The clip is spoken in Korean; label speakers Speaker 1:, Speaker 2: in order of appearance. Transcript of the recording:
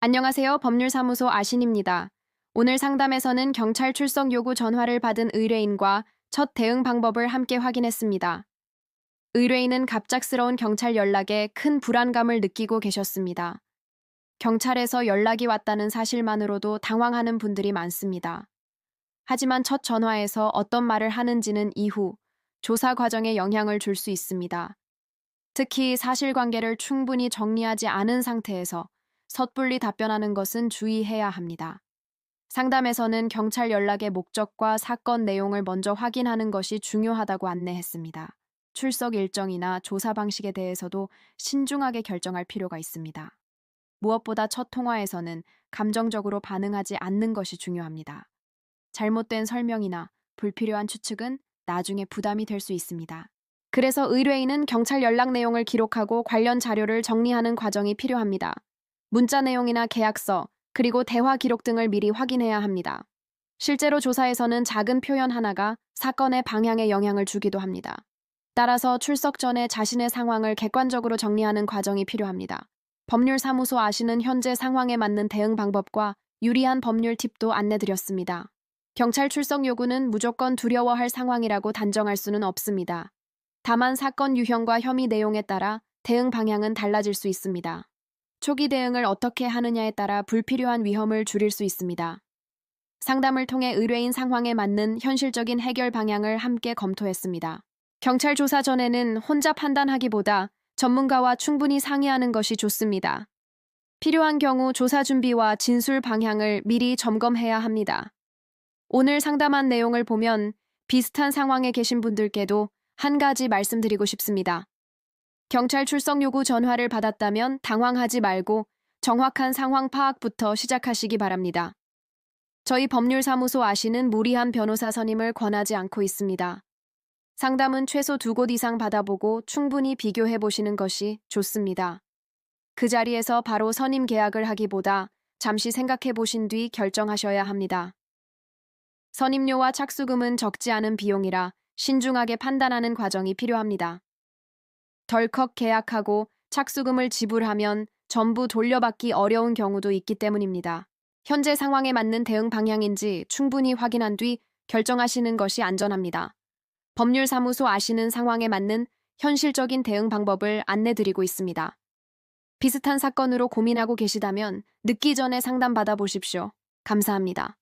Speaker 1: 안녕하세요. 법률사무소 아신입니다. 오늘 상담에서는 경찰 출석 요구 전화를 받은 의뢰인과 첫 대응 방법을 함께 확인했습니다. 의뢰인은 갑작스러운 경찰 연락에 큰 불안감을 느끼고 계셨습니다. 경찰에서 연락이 왔다는 사실만으로도 당황하는 분들이 많습니다. 하지만 첫 전화에서 어떤 말을 하는지는 이후 조사 과정에 영향을 줄 수 있습니다. 특히 사실관계를 충분히 정리하지 않은 상태에서 섣불리 답변하는 것은 주의해야 합니다. 상담에서는 경찰 연락의 목적과 사건 내용을 먼저 확인하는 것이 중요하다고 안내했습니다. 출석 일정이나 조사 방식에 대해서도 신중하게 결정할 필요가 있습니다. 무엇보다 첫 통화에서는 감정적으로 반응하지 않는 것이 중요합니다. 잘못된 설명이나 불필요한 추측은 나중에 부담이 될 수 있습니다. 그래서 의뢰인은 경찰 연락 내용을 기록하고 관련 자료를 정리하는 과정이 필요합니다. 문자 내용이나 계약서, 그리고 대화 기록 등을 미리 확인해야 합니다. 실제로 조사에서는 작은 표현 하나가 사건의 방향에 영향을 주기도 합니다. 따라서 출석 전에 자신의 상황을 객관적으로 정리하는 과정이 필요합니다. 법률사무소 아시는 현재 상황에 맞는 대응 방법과 유리한 법률 팁도 안내드렸습니다. 경찰 출석 요구는 무조건 두려워할 상황이라고 단정할 수는 없습니다. 다만 사건 유형과 혐의 내용에 따라 대응 방향은 달라질 수 있습니다. 초기 대응을 어떻게 하느냐에 따라 불필요한 위험을 줄일 수 있습니다. 상담을 통해 의뢰인 상황에 맞는 현실적인 해결 방향을 함께 검토했습니다. 경찰 조사 전에는 혼자 판단하기보다 전문가와 충분히 상의하는 것이 좋습니다. 필요한 경우 조사 준비와 진술 방향을 미리 점검해야 합니다. 오늘 상담한 내용을 보면 비슷한 상황에 계신 분들께도 한 가지 말씀드리고 싶습니다. 경찰 출석 요구 전화를 받았다면 당황하지 말고 정확한 상황 파악부터 시작하시기 바랍니다. 저희 법률사무소 아시는 무리한 변호사 선임을 권하지 않고 있습니다. 상담은 최소 2곳 이상 받아보고 충분히 비교해 보시는 것이 좋습니다. 그 자리에서 바로 선임 계약을 하기보다 잠시 생각해 보신 뒤 결정하셔야 합니다. 선임료와 착수금은 적지 않은 비용이라 신중하게 판단하는 과정이 필요합니다. 덜컥 계약하고 착수금을 지불하면 전부 돌려받기 어려운 경우도 있기 때문입니다. 현재 상황에 맞는 대응 방향인지 충분히 확인한 뒤 결정하시는 것이 안전합니다. 법률사무소 아시는 상황에 맞는 현실적인 대응 방법을 안내드리고 있습니다. 비슷한 사건으로 고민하고 계시다면 늦기 전에 상담 받아보십시오. 감사합니다.